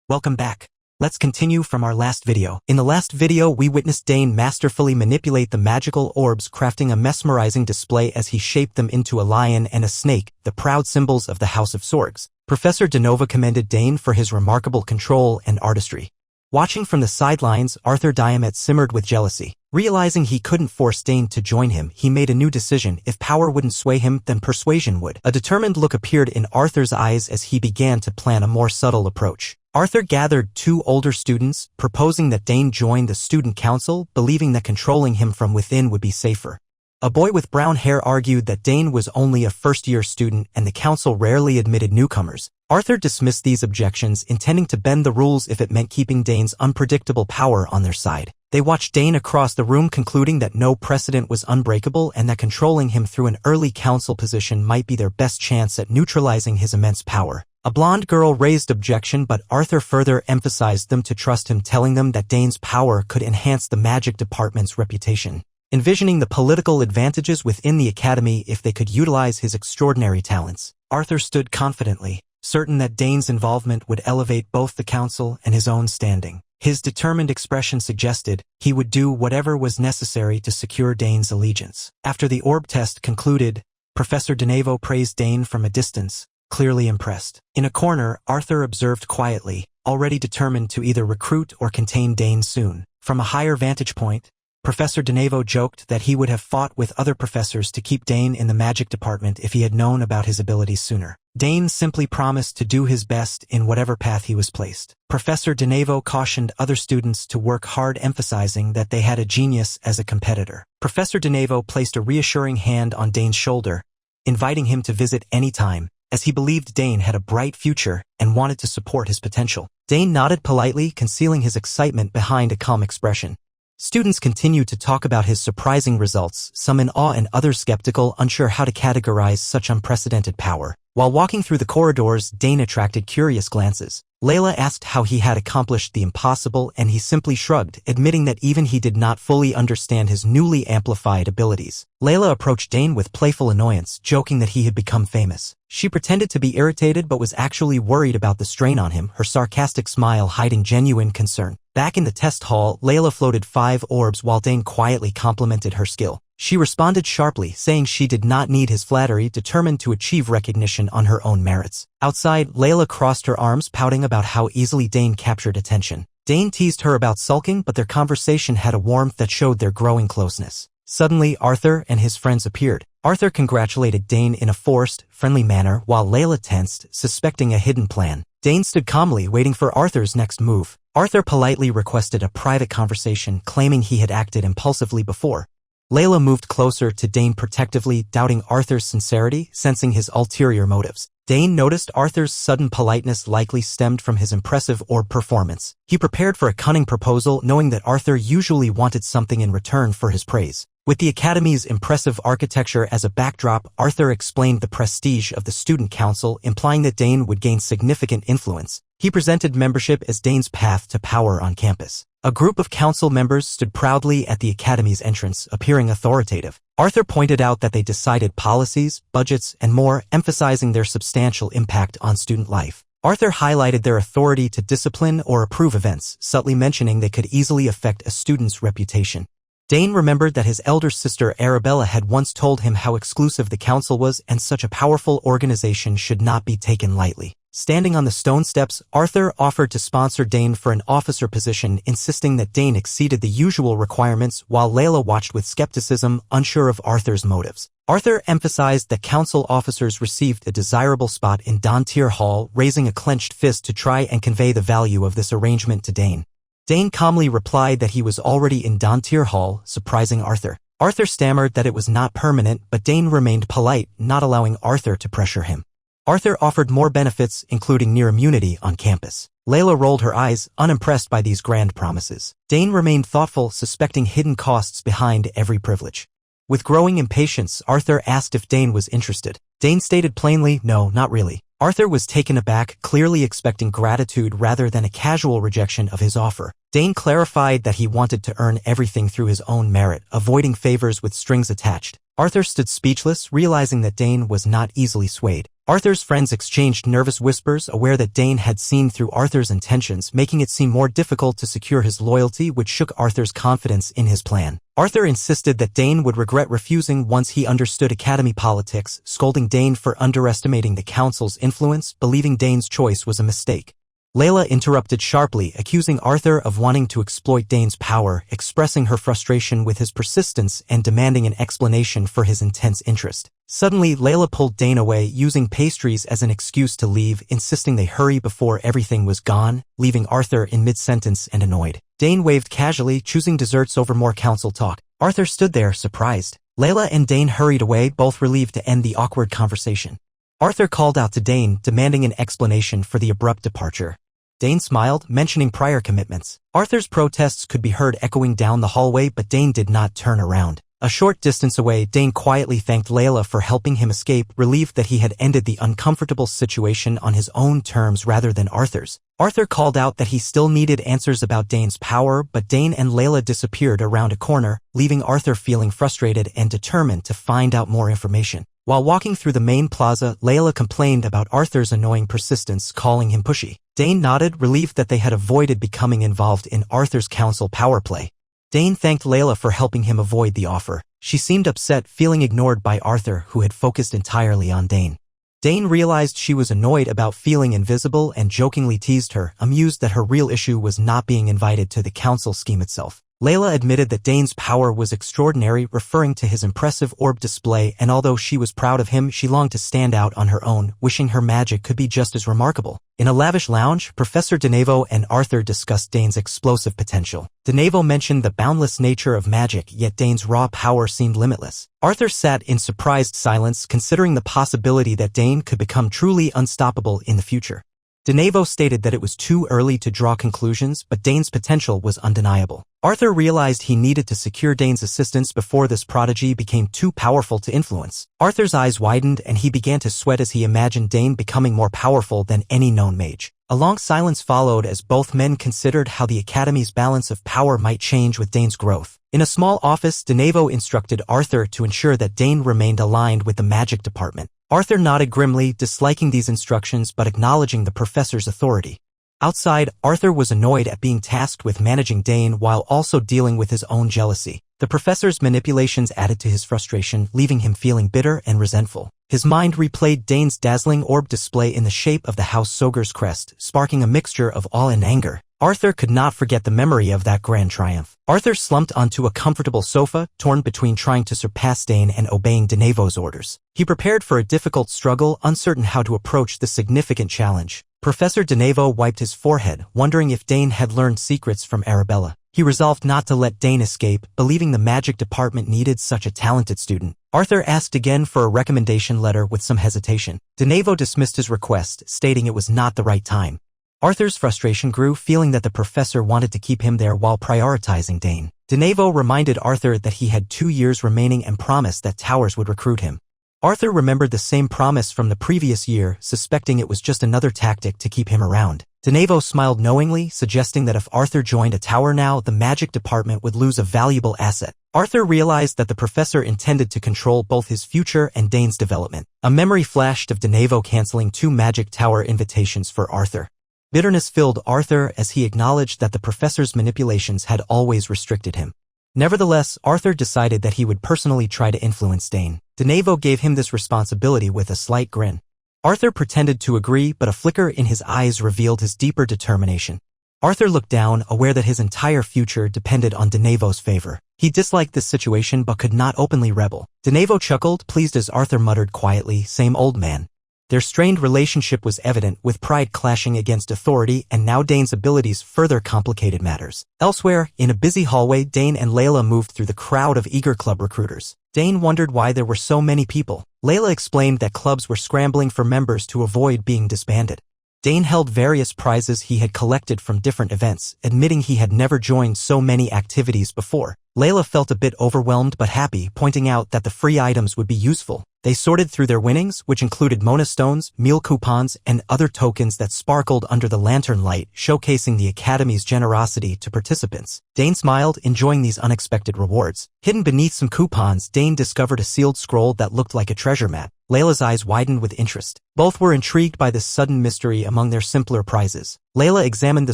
Welcome back. Let's continue from our last video. In the last video, we witnessed Dane masterfully manipulate the magical orbs, crafting a mesmerizing display as he shaped them into a lion and a snake, the proud symbols of the House of Swords. Professor Denova commended Dane for his remarkable control and artistry. Watching from the sidelines, Arthur Diamet simmered with jealousy. Realizing he couldn't force Dane to join him, he made a new decision. If power wouldn't sway him, then persuasion would. A determined look appeared in Arthur's eyes as he began to plan a more subtle approach. Arthur gathered 2 older students, proposing that Dane join the student council, believing that controlling him from within would be safer. A boy with brown hair argued that Dane was only a first-year student and the council rarely admitted newcomers. Arthur dismissed these objections, intending to bend the rules if it meant keeping Dane's unpredictable power on their side. They watched Dane across the room, concluding that no precedent was unbreakable and that controlling him through an early council position might be their best chance at neutralizing his immense power. A blonde girl raised objection, but Arthur further emphasized them to trust him, telling them that Dane's power could enhance the magic department's reputation. Envisioning the political advantages within the academy if they could utilize his extraordinary talents, Arthur stood confidently, certain that Dane's involvement would elevate both the council and his own standing. His determined expression suggested he would do whatever was necessary to secure Dane's allegiance. After the orb test concluded, Professor Denevo praised Dane from a distance, clearly impressed. In a corner, Arthur observed quietly, already determined to either recruit or contain Dane soon. From a higher vantage point, Professor Denevo joked that he would have fought with other professors to keep Dane in the magic department if he had known about his abilities sooner. Dane simply promised to do his best in whatever path he was placed. Professor Denevo cautioned other students to work hard, emphasizing that they had a genius as a competitor. Professor Denevo placed a reassuring hand on Dane's shoulder, inviting him to visit any time, as he believed Dane had a bright future and wanted to support his potential. Dane nodded politely, concealing his excitement behind a calm expression. Students continued to talk about his surprising results, some in awe and others skeptical, unsure how to categorize such unprecedented power. While walking through the corridors, Dane attracted curious glances. Layla asked how he had accomplished the impossible, and he simply shrugged, admitting that even he did not fully understand his newly amplified abilities. Layla approached Dane with playful annoyance, joking that he had become famous. She pretended to be irritated but was actually worried about the strain on him, her sarcastic smile hiding genuine concern. Back in the test hall, Layla floated 5 orbs while Dane quietly complimented her skill. She responded sharply, saying she did not need his flattery, determined to achieve recognition on her own merits. Outside, Layla crossed her arms, pouting about how easily Dane captured attention. Dane teased her about sulking, but their conversation had a warmth that showed their growing closeness. Suddenly, Arthur and his friends appeared. Arthur congratulated Dane in a forced, friendly manner, while Layla tensed, suspecting a hidden plan. Dane stood calmly, waiting for Arthur's next move. Arthur politely requested a private conversation, claiming he had acted impulsively before. Layla moved closer to Dane protectively, doubting Arthur's sincerity, sensing his ulterior motives. Dane noticed Arthur's sudden politeness likely stemmed from his impressive orb performance. He prepared for a cunning proposal, knowing that Arthur usually wanted something in return for his praise. With the Academy's impressive architecture as a backdrop, Arthur explained the prestige of the student council, implying that Dane would gain significant influence. He presented membership as Dane's path to power on campus. A group of council members stood proudly at the Academy's entrance, appearing authoritative. Arthur pointed out that they decided policies, budgets, and more, emphasizing their substantial impact on student life. Arthur highlighted their authority to discipline or approve events, subtly mentioning they could easily affect a student's reputation. Dane remembered that his elder sister Arabella had once told him how exclusive the council was, and such a powerful organization should not be taken lightly. Standing on the stone steps, Arthur offered to sponsor Dane for an officer position, insisting that Dane exceeded the usual requirements, while Layla watched with skepticism, unsure of Arthur's motives. Arthur emphasized that council officers received a desirable spot in Dontier Hall, raising a clenched fist to try and convey the value of this arrangement to Dane. Dane calmly replied that he was already in Dontier Hall, surprising Arthur. Arthur stammered that it was not permanent, but Dane remained polite, not allowing Arthur to pressure him. Arthur offered more benefits, including near immunity on campus. Layla rolled her eyes, unimpressed by these grand promises. Dane remained thoughtful, suspecting hidden costs behind every privilege. With growing impatience, Arthur asked if Dane was interested. Dane stated plainly, no, not really. Arthur was taken aback, clearly expecting gratitude rather than a casual rejection of his offer. Dane clarified that he wanted to earn everything through his own merit, avoiding favors with strings attached. Arthur stood speechless, realizing that Dane was not easily swayed. Arthur's friends exchanged nervous whispers, aware that Dane had seen through Arthur's intentions, making it seem more difficult to secure his loyalty, which shook Arthur's confidence in his plan. Arthur insisted that Dane would regret refusing once he understood academy politics, scolding Dane for underestimating the council's influence, believing Dane's choice was a mistake. Layla interrupted sharply, accusing Arthur of wanting to exploit Dane's power, expressing her frustration with his persistence and demanding an explanation for his intense interest. Suddenly, Layla pulled Dane away, using pastries as an excuse to leave, insisting they hurry before everything was gone, leaving Arthur in mid-sentence and annoyed. Dane waved casually, choosing desserts over more council talk. Arthur stood there, surprised. Layla and Dane hurried away, both relieved to end the awkward conversation. Arthur called out to Dane, demanding an explanation for the abrupt departure. Dane smiled, mentioning prior commitments. Arthur's protests could be heard echoing down the hallway, but Dane did not turn around. A short distance away, Dane quietly thanked Layla for helping him escape, relieved that he had ended the uncomfortable situation on his own terms rather than Arthur's. Arthur called out that he still needed answers about Dane's power, but Dane and Layla disappeared around a corner, leaving Arthur feeling frustrated and determined to find out more information. While walking through the main plaza, Layla complained about Arthur's annoying persistence, calling him pushy. Dane nodded, relieved that they had avoided becoming involved in Arthur's council power play. Dane thanked Layla for helping him avoid the offer. She seemed upset, feeling ignored by Arthur, who had focused entirely on Dane. Dane realized she was annoyed about feeling invisible and jokingly teased her, amused that her real issue was not being invited to the council scheme itself. Layla admitted that Dane's power was extraordinary, referring to his impressive orb display, and although she was proud of him, she longed to stand out on her own, wishing her magic could be just as remarkable. In a lavish lounge, Professor Denevo and Arthur discussed Dane's explosive potential. Denevo mentioned the boundless nature of magic, yet Dane's raw power seemed limitless. Arthur sat in surprised silence, considering the possibility that Dane could become truly unstoppable in the future. Denevo stated that it was too early to draw conclusions, but Dane's potential was undeniable. Arthur realized he needed to secure Dane's assistance before this prodigy became too powerful to influence. Arthur's eyes widened and he began to sweat as he imagined Dane becoming more powerful than any known mage. A long silence followed as both men considered how the Academy's balance of power might change with Dane's growth. In a small office, Denevo instructed Arthur to ensure that Dane remained aligned with the magic department. Arthur nodded grimly, disliking these instructions but acknowledging the professor's authority. Outside, Arthur was annoyed at being tasked with managing Dane while also dealing with his own jealousy. The professor's manipulations added to his frustration, leaving him feeling bitter and resentful. His mind replayed Dane's dazzling orb display in the shape of the House Sogres crest, sparking a mixture of awe and anger. Arthur could not forget the memory of that grand triumph. Arthur slumped onto a comfortable sofa, torn between trying to surpass Dane and obeying Denevo's orders. He prepared for a difficult struggle, uncertain how to approach the significant challenge. Professor Denevo wiped his forehead, wondering if Dane had learned secrets from Arabella. He resolved not to let Dane escape, believing the magic department needed such a talented student. Arthur asked again for a recommendation letter with some hesitation. Denevo dismissed his request, stating it was not the right time. Arthur's frustration grew, feeling that the professor wanted to keep him there while prioritizing Dane. Denevo reminded Arthur that he had 2 years remaining and promised that Towers would recruit him. Arthur remembered the same promise from the previous year, suspecting it was just another tactic to keep him around. Denevo smiled knowingly, suggesting that if Arthur joined a tower now, the magic department would lose a valuable asset. Arthur realized that the professor intended to control both his future and Dane's development. A memory flashed of Denevo canceling 2 magic tower invitations for Arthur. Bitterness filled Arthur as he acknowledged that the professor's manipulations had always restricted him. Nevertheless, Arthur decided that he would personally try to influence Dane. Denevo gave him this responsibility with a slight grin. Arthur pretended to agree, but a flicker in his eyes revealed his deeper determination. Arthur looked down, aware that his entire future depended on Denevo's favor. He disliked this situation but could not openly rebel. Denevo chuckled, pleased as Arthur muttered quietly, "Same old man." Their strained relationship was evident, with pride clashing against authority, and now Dane's abilities further complicated matters. Elsewhere, in a busy hallway, Dane and Layla moved through the crowd of eager club recruiters. Dane wondered why there were so many people. Layla explained that clubs were scrambling for members to avoid being disbanded. Dane held various prizes he had collected from different events, admitting he had never joined so many activities before. Layla felt a bit overwhelmed but happy, pointing out that the free items would be useful. They sorted through their winnings, which included Mona stones, meal coupons, and other tokens that sparkled under the lantern light, showcasing the Academy's generosity to participants. Dane smiled, enjoying these unexpected rewards. Hidden beneath some coupons, Dane discovered a sealed scroll that looked like a treasure map. Layla's eyes widened with interest. Both were intrigued by this sudden mystery among their simpler prizes. Layla examined the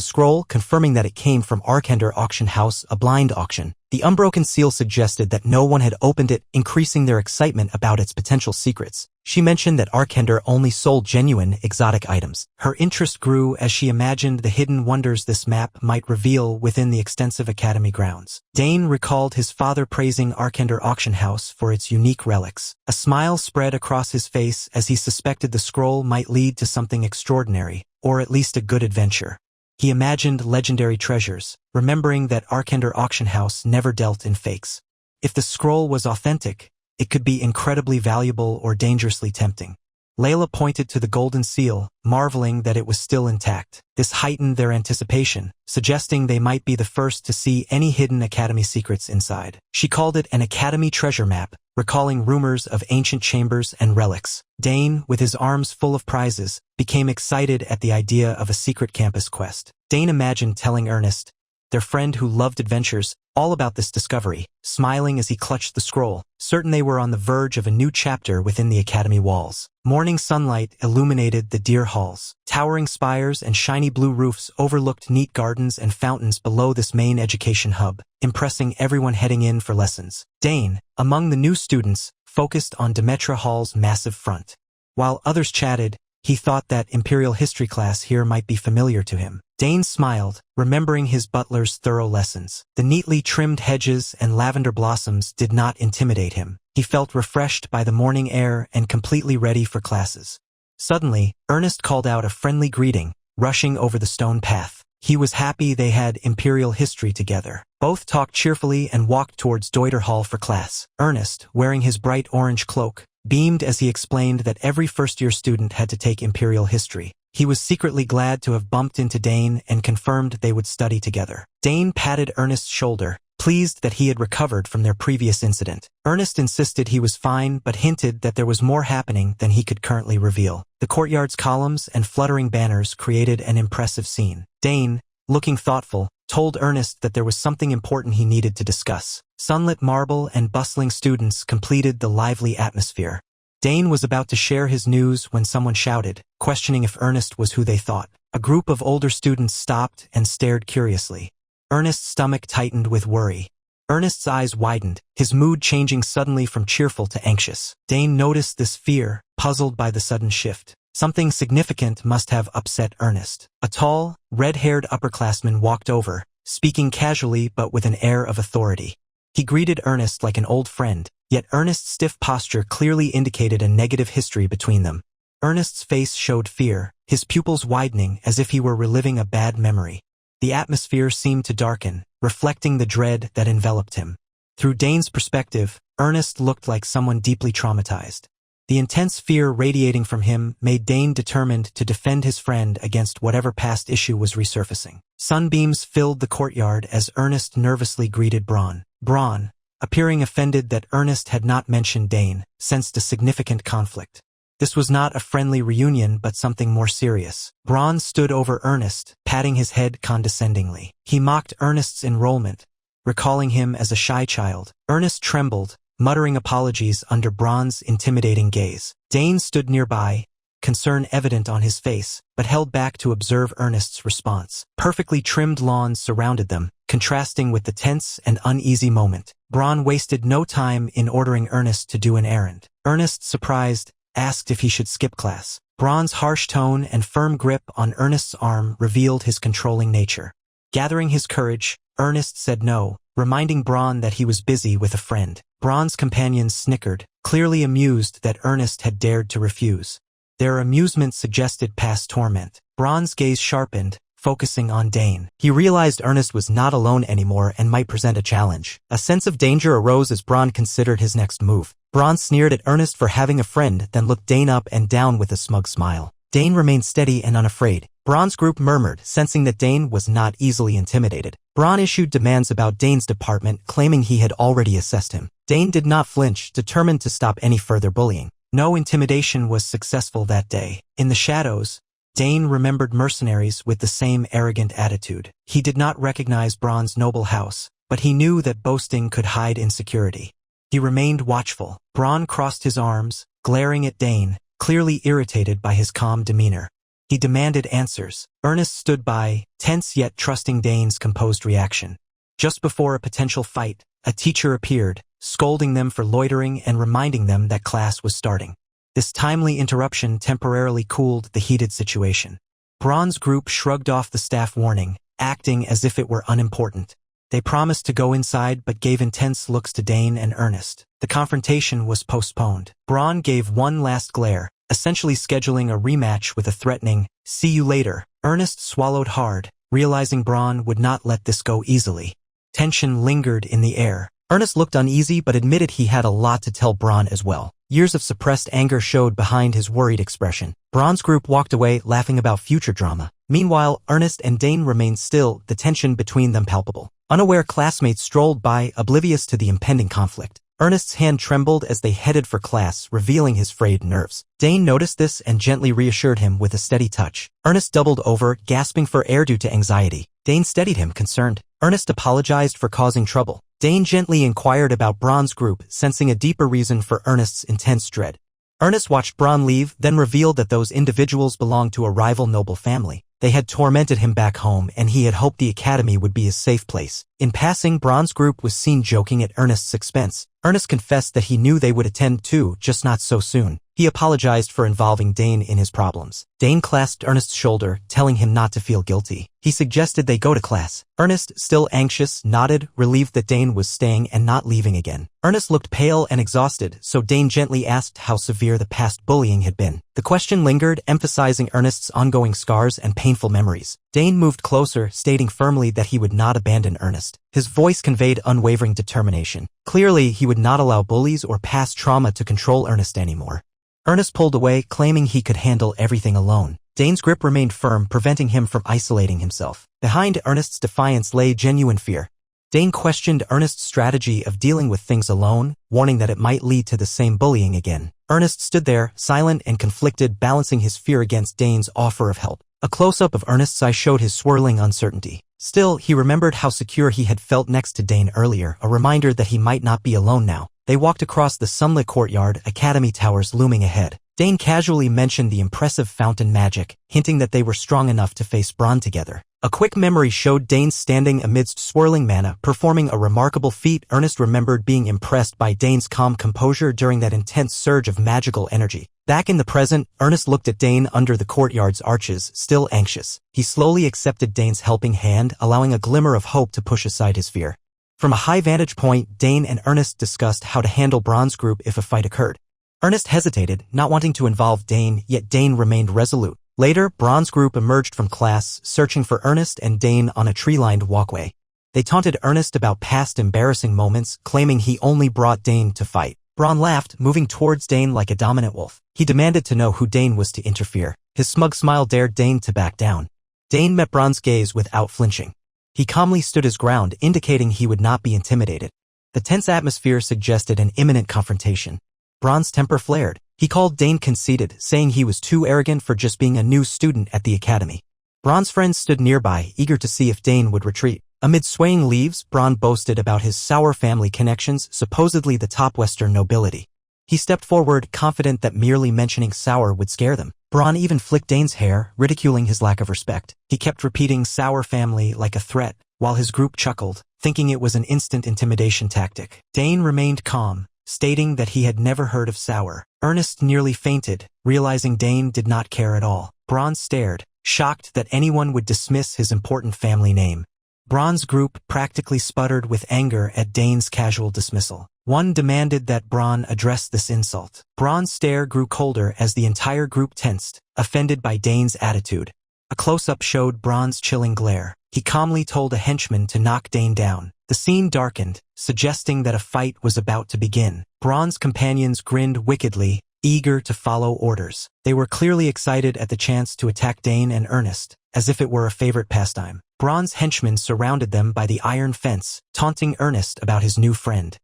scroll, confirming that it came from Arkender Auction House, a blind auction. The unbroken seal suggested that no one had opened it, increasing their excitement about its potential secrets. She mentioned that Arkender only sold genuine, exotic items. Her interest grew as she imagined the hidden wonders this map might reveal within the extensive Academy grounds. Dane recalled his father praising Arkender Auction House for its unique relics. A smile spread across his face as he suspected the scroll might lead to something extraordinary, or at least a good adventure. He imagined legendary treasures, remembering that Arkender Auction House never dealt in fakes. If the scroll was authentic, it could be incredibly valuable or dangerously tempting. Layla pointed to the golden seal, marveling that it was still intact. This heightened their anticipation, suggesting they might be the first to see any hidden Academy secrets inside. She called it an Academy treasure map, recalling rumors of ancient chambers and relics. Dane, with his arms full of prizes, became excited at the idea of a secret campus quest. Dane imagined telling Ernest, their friend who loved adventures, all about this discovery, smiling as he clutched the scroll, certain they were on the verge of a new chapter within the Academy walls. Morning sunlight illuminated the deer halls. Towering spires and shiny blue roofs overlooked neat gardens and fountains below this main education hub, impressing everyone heading in for lessons. Dane, among the new students, focused on Demetra Hall's massive front. While others chatted, he thought that Imperial History class here might be familiar to him. Dane smiled, remembering his butler's thorough lessons. The neatly trimmed hedges and lavender blossoms did not intimidate him. He felt refreshed by the morning air and completely ready for classes. Suddenly, Ernest called out a friendly greeting, rushing over the stone path. He was happy they had Imperial History together. Both talked cheerfully and walked towards Deuter Hall for class. Ernest, wearing his bright orange cloak, beamed as he explained that every first-year student had to take Imperial History. He was secretly glad to have bumped into Dane and confirmed they would study together. Dane patted Ernest's shoulder, pleased that he had recovered from their previous incident. Ernest insisted he was fine but hinted that there was more happening than he could currently reveal. The courtyard's columns and fluttering banners created an impressive scene. Dane, looking thoughtful, told Ernest that there was something important he needed to discuss. Sunlit marble and bustling students completed the lively atmosphere. Dane was about to share his news when someone shouted, questioning if Ernest was who they thought. A group of older students stopped and stared curiously. Ernest's stomach tightened with worry. Ernest's eyes widened, his mood changing suddenly from cheerful to anxious. Dane noticed this fear, puzzled by the sudden shift. Something significant must have upset Ernest. A tall, red-haired upperclassman walked over, speaking casually but with an air of authority. He greeted Ernest like an old friend, yet Ernest's stiff posture clearly indicated a negative history between them. Ernest's face showed fear, his pupils widening as if he were reliving a bad memory. The atmosphere seemed to darken, reflecting the dread that enveloped him. Through Dane's perspective, Ernest looked like someone deeply traumatized. The intense fear radiating from him made Dane determined to defend his friend against whatever past issue was resurfacing. Sunbeams filled the courtyard as Ernest nervously greeted Braun. Braun, appearing offended that Ernest had not mentioned Dane, sensed a significant conflict. This was not a friendly reunion but something more serious. Braun stood over Ernest, patting his head condescendingly. He mocked Ernest's enrollment, recalling him as a shy child. Ernest trembled, muttering apologies under Braun's intimidating gaze. Dane stood nearby, concern evident on his face, but held back to observe Ernest's response. Perfectly trimmed lawns surrounded them, contrasting with the tense and uneasy moment. Braun wasted no time in ordering Ernest to do an errand. Ernest, surprised, asked if he should skip class. Braun's harsh tone and firm grip on Ernest's arm revealed his controlling nature. Gathering his courage, Ernest said no, reminding Braun that he was busy with a friend. Braun's companions snickered, clearly amused that Ernest had dared to refuse. Their amusement suggested past torment. Braun's gaze sharpened, focusing on Dane. He realized Ernest was not alone anymore and might present a challenge. A sense of danger arose as Braun considered his next move. Braun sneered at Ernest for having a friend, then looked Dane up and down with a smug smile. Dane remained steady and unafraid. Braun's group murmured, sensing that Dane was not easily intimidated. Braun issued demands about Dane's department, claiming he had already assessed him. Dane did not flinch, determined to stop any further bullying. No intimidation was successful that day. In the shadows, Dane remembered mercenaries with the same arrogant attitude. He did not recognize Braun's noble house, but he knew that boasting could hide insecurity. He remained watchful. Braun crossed his arms, glaring at Dane, clearly irritated by his calm demeanor. He demanded answers. Ernest stood by, tense yet trusting Dane's composed reaction. Just before a potential fight, a teacher appeared, scolding them for loitering and reminding them that class was starting. This timely interruption temporarily cooled the heated situation. Braun's group shrugged off the staff warning, acting as if it were unimportant. They promised to go inside but gave intense looks to Dane and Ernest. The confrontation was postponed. Braun gave one last glare, essentially scheduling a rematch with a threatening, "See you later." Ernest swallowed hard, realizing Braun would not let this go easily. Tension lingered in the air. Ernest looked uneasy but admitted he had a lot to tell Braun as well. Years of suppressed anger showed behind his worried expression. Braun's group walked away laughing about future drama. Meanwhile, Ernest and Dane remained still, the tension between them palpable. Unaware classmates strolled by, oblivious to the impending conflict. Ernest's hand trembled as they headed for class, revealing his frayed nerves. Dane noticed this and gently reassured him with a steady touch. Ernest doubled over, gasping for air due to anxiety. Dane steadied him, concerned. Ernest apologized for causing trouble. Dane gently inquired about Braun's group, sensing a deeper reason for Ernest's intense dread. Ernest watched Braun leave, then revealed that those individuals belonged to a rival noble family. They had tormented him back home, and he had hoped the academy would be a safe place. In passing, Braun's group was seen joking at Ernest's expense. Ernest confessed that he knew they would attend too, just not so soon. He apologized for involving Dane in his problems. Dane clasped Ernest's shoulder, telling him not to feel guilty. He suggested they go to class. Ernest, still anxious, nodded, relieved that Dane was staying and not leaving again. Ernest looked pale and exhausted, so Dane gently asked how severe the past bullying had been. The question lingered, emphasizing Ernest's ongoing scars and painful memories. Dane moved closer, stating firmly that he would not abandon Ernest. His voice conveyed unwavering determination. Clearly, he would not allow bullies or past trauma to control Ernest anymore. Ernest pulled away, claiming he could handle everything alone. Dane's grip remained firm, preventing him from isolating himself. Behind Ernest's defiance lay genuine fear. Dane questioned Ernest's strategy of dealing with things alone, warning that it might lead to the same bullying again. Ernest stood there, silent and conflicted, balancing his fear against Dane's offer of help. A close-up of Ernest's eye showed his swirling uncertainty. Still, he remembered how secure he had felt next to Dane earlier, a reminder that he might not be alone now. They walked across the sunlit courtyard, academy towers looming ahead. Dane casually mentioned the impressive fountain magic, hinting that they were strong enough to face Braun together. A quick memory showed Dane standing amidst swirling mana, performing a remarkable feat. Ernest remembered being impressed by Dane's calm composure during that intense surge of magical energy. Back in the present, Ernest looked at Dane under the courtyard's arches, still anxious. He slowly accepted Dane's helping hand, allowing a glimmer of hope to push aside his fear. From a high vantage point, Dane and Ernest discussed how to handle Braun's group if a fight occurred. Ernest hesitated, not wanting to involve Dane, yet Dane remained resolute. Later, Braun's group emerged from class, searching for Ernest and Dane on a tree-lined walkway. They taunted Ernest about past embarrassing moments, claiming he only brought Dane to fight. Braun laughed, moving towards Dane like a dominant wolf. He demanded to know who Dane was to interfere. His smug smile dared Dane to back down. Dane met Braun's gaze without flinching. He calmly stood his ground, indicating he would not be intimidated. The tense atmosphere suggested an imminent confrontation. Braun's temper flared. He called Dane conceited, saying he was too arrogant for just being a new student at the academy. Braun's friends stood nearby, eager to see if Dane would retreat. Amid swaying leaves, Braun boasted about his sour family connections, supposedly the top Western nobility. He stepped forward, confident that merely mentioning sour would scare them. Braun even flicked Dane's hair, ridiculing his lack of respect. He kept repeating sour family like a threat, while his group chuckled, thinking it was an instant intimidation tactic. Dane remained calm, stating that he had never heard of sour. Ernest nearly fainted, realizing Dane did not care at all. Braun stared, shocked that anyone would dismiss his important family name. Braun's group practically sputtered with anger at Dane's casual dismissal. One demanded that Braun address this insult. Braun's stare grew colder as the entire group tensed, offended by Dane's attitude. A close-up showed Braun's chilling glare. He calmly told a henchman to knock Dane down. The scene darkened, suggesting that a fight was about to begin. Braun's companions grinned wickedly, eager to follow orders. They were clearly excited at the chance to attack Dane and Ernest, as if it were a favorite pastime. Braun's henchmen surrounded them by the iron fence, taunting Ernest about his new friend.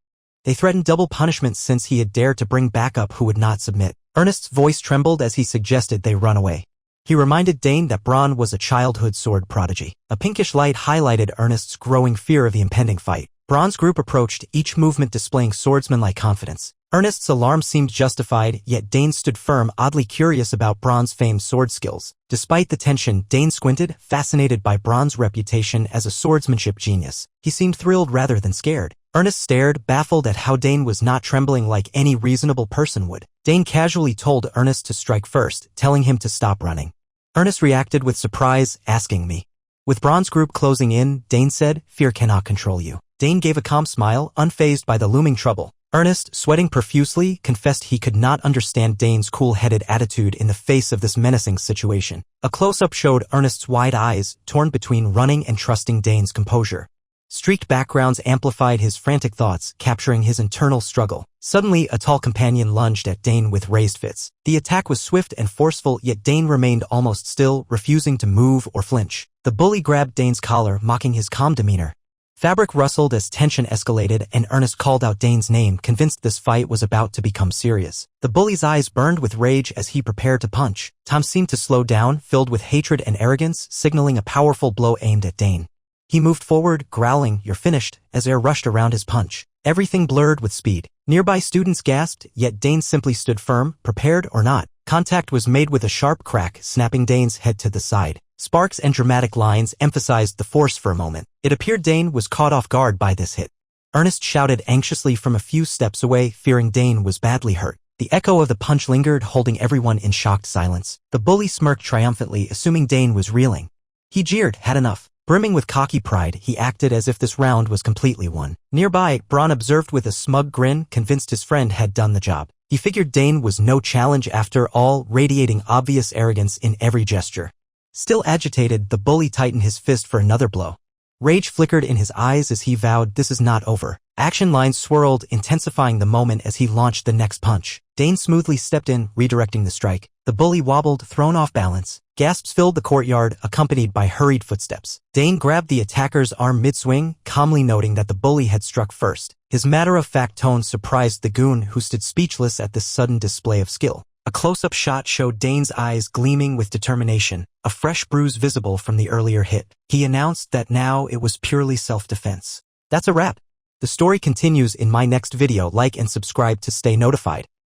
They threatened double punishment since he had dared to bring backup who would not submit. Ernest's voice trembled as he suggested they run away. He reminded Dane that Braun was a childhood sword prodigy. A pinkish light highlighted Ernest's growing fear of the impending fight. Braun's group approached, each movement displaying swordsman-like confidence. Ernest's alarm seemed justified, yet Dane stood firm, oddly curious about Braun's famed sword skills. Despite the tension, Dane squinted, fascinated by Braun's reputation as a swordsmanship genius. He seemed thrilled rather than scared. Ernest stared, baffled at how Dane was not trembling like any reasonable person would. Dane casually told Ernest to strike first, telling him to stop running. Ernest reacted with surprise, asking me. With Braun's group closing in, Dane said, "Fear cannot control you." Dane gave a calm smile, unfazed by the looming trouble. Ernest, sweating profusely, confessed he could not understand Dane's cool-headed attitude in the face of this menacing situation. A close-up showed Ernest's wide eyes, torn between running and trusting Dane's composure. Streaked backgrounds amplified his frantic thoughts, capturing his internal struggle. Suddenly, a tall companion lunged at Dane with raised fists. The attack was swift and forceful, yet Dane remained almost still, refusing to move or flinch. The bully grabbed Dane's collar, mocking his calm demeanor. Fabric rustled as tension escalated, and Ernest called out Dane's name, convinced this fight was about to become serious. The bully's eyes burned with rage as he prepared to punch. Tom seemed to slow down, filled with hatred and arrogance, signaling a powerful blow aimed at Dane. He moved forward, growling, "You're finished," as air rushed around his punch. Everything blurred with speed. Nearby students gasped, yet Dane simply stood firm, prepared or not. Contact was made with a sharp crack, snapping Dane's head to the side. Sparks and dramatic lines emphasized the force for a moment. It appeared Dane was caught off guard by this hit. Ernest shouted anxiously from a few steps away, fearing Dane was badly hurt. The echo of the punch lingered, holding everyone in shocked silence. The bully smirked triumphantly, assuming Dane was reeling. He jeered, had enough. Brimming with cocky pride, he acted as if this round was completely won. Nearby, Braun observed with a smug grin, convinced his friend had done the job. He figured Dane was no challenge after all, radiating obvious arrogance in every gesture. Still agitated, the bully tightened his fist for another blow. Rage flickered in his eyes as he vowed, "This is not over." Action lines swirled, intensifying the moment as he launched the next punch. Dane smoothly stepped in, redirecting the strike. The bully wobbled, thrown off balance. Gasps filled the courtyard, accompanied by hurried footsteps. Dane grabbed the attacker's arm mid-swing, calmly noting that the bully had struck first. His matter-of-fact tone surprised the goon, who stood speechless at this sudden display of skill. A close-up shot showed Dane's eyes gleaming with determination, a fresh bruise visible from the earlier hit. He announced that now it was purely self-defense. That's a wrap. The story continues in my next video. Like and subscribe to stay notified.